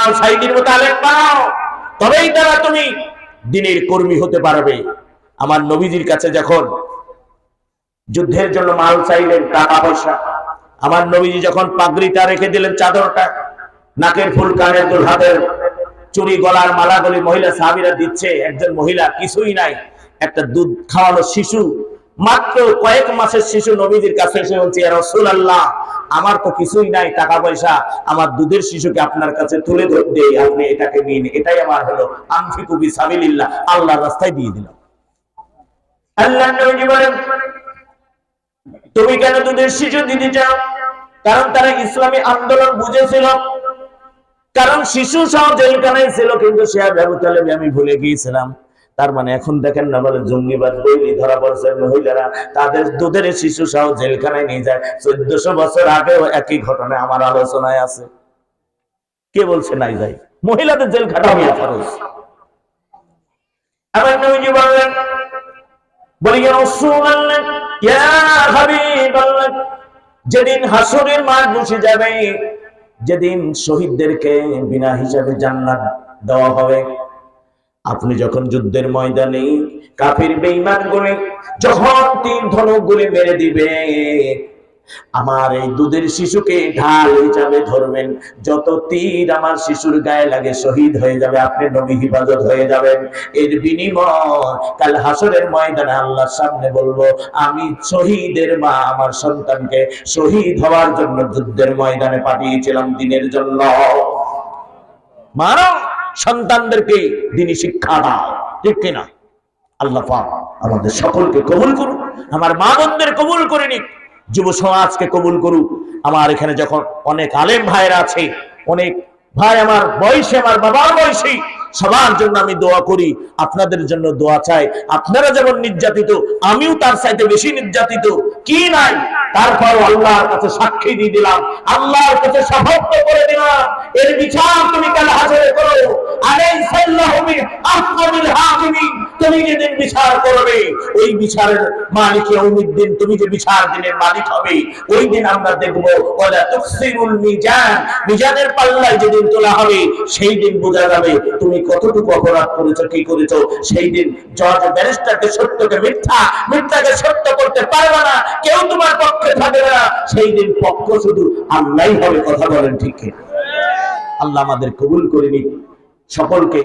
ইমাম সাইদির মতো আলেম বানাও, তবেই তারা তুমি দ্বীনের কর্মী হতে পারবে। আমার নবীজির কাছে যখন যুদ্ধের জন্য মাল চাইলেন, টাকা পয়সা, আমার নবীজি যখন পাগড়িটা রেখে দিলেন, চাদরটা, নাকের ফুল, কানের দুল, হাতের চুরি, গলার মালাগুলি মহিলা সাহাবীরা দিচ্ছে, একজন মহিলা কিছুই নাই, একটা দুধ খাওয়ানো শিশু, মাত্র কয়েক মাসের শিশু নবীজির কাছে এসে বলছে, ইয়া রাসূলুল্লাহ, আমার তো কিছুই নাই, টাকা পয়সা, আমার দুধের শিশুকে আপনার কাছে তুলে দেই, আপনি এটাকে নিন, এটাই আমার হলো আনফিকু ফি সাবিলিল্লাহ, আল্লাহর রাস্তায় দিয়ে দিলাম। আল্লাহর নবী বলেন, তুমি কেন দুধের শিশু দিতে চাও? কারণ তারা ইসলামী আন্দোলন বুঝেছিল, কারণ শিশু সহ জেলখানায় ছিল, কিন্তু সে আবু তালেব আমি ভুলে গিয়েছিলাম। তার মানে এখন দেখেন না, বলে জঙ্গিবাদ বইলি ধরা পড়ছে, মহিলারা তাদের দুধের শিশু সহ জেলখানায় নিয়ে যায়। 1400 বছর আগেও একই ঘটনা আমার আলোচনায় আছে। কে বলছে নাই যায়? মহিলাদের জেলখানা নিয়ে ফরজ। আমার নবীজি বললেন, বলি ইয়া রাসূলুল্লাহ, ইয়া হাবিবাল্লাহ, যেদিন হাসরের মাঠ বসে যাবে, যেদিন শহীদদেরকে বিনা হিসাবে জান্নাত দেওয়া হবে, আপনি যখন যুদ্ধের ময়দানে কাফির বেঈমান গুলি যখন তীর ধনুক গুলি মেরে দিবে, আমার এই দুধের শিশুকে ঢাল হিসাবে ধরবেন, যত তীর আমার শিশুর গায়ে লাগে শহীদ হয়ে যাবে, আপনি নবী হিফাজত হয়ে যাবেন। এর বিনিময় কাল হাসরের ময়দানে আল্লাহর সামনে বলবো, আমি শহীদের মা আমার সন্তানকে শহীদ হওয়ার জন্য যুদ্ধের ময়দানে পাঠিয়েছিলাম দ্বীনের জন্য। মানো সন্তানদেরকে দ্বীনি শিক্ষা দাও, ঠিক কিনা? আল্লাহ পাক আমাদের সকলকে কবুল করুন, আমার মা বোনদের কবুল করে নিক, যুব সমাজকে কবুল করুক। আমার এখানে যখন অনেক আলেম ভাইরা আছে, অনেক ভাই আমার বয়সী, আমার বাবার বয়সী, সবার জন্য আমি দোয়া করি, আপনাদের জন্য দোয়া চাই। আপনারা যেমন নির্যাতিত, আমিও তার চাইতে বেশি নির্যাতিত, কি নাই, তারপর আল্লাহর কাছে সাক্ষী দিয়ে দিলাম, আল্লাহর কাছে সাব্যস্ত করে দিলাম, এর বিচার তুমি কাল হাসরে করো। আলাইসাল্লাহু বিআহকামিল হাকিমিন, তুমি যেদিন বিচার করবে, ওই বিচারের মালিক ইয়াউমিদ্দিন, তুমি যে বিচার দিনের মালিক হবে, ওই দিন আমরা দেখব ওয়ালা তুকসিরুল মিজান, মিজানের পাল্লায় যেদিন তোলা হবে, সেই দিন বোঝা যাবে তুমি কতটুকু অপরাধ করেছো, কি করেছো। সেই দিন জজ ব্যারিস্টারকে সত্যকে মিথ্যা, মিথ্যাকে সত্য করতে পারবে না, কেউ তোমার পক্ষে থাকবে না। সেই দিন পক্ষ শুধু আল্লাহই হবে। কথা বলেন ঠিক কি? আল্লাহ আমাদের কবুল করে নিক সকলকে।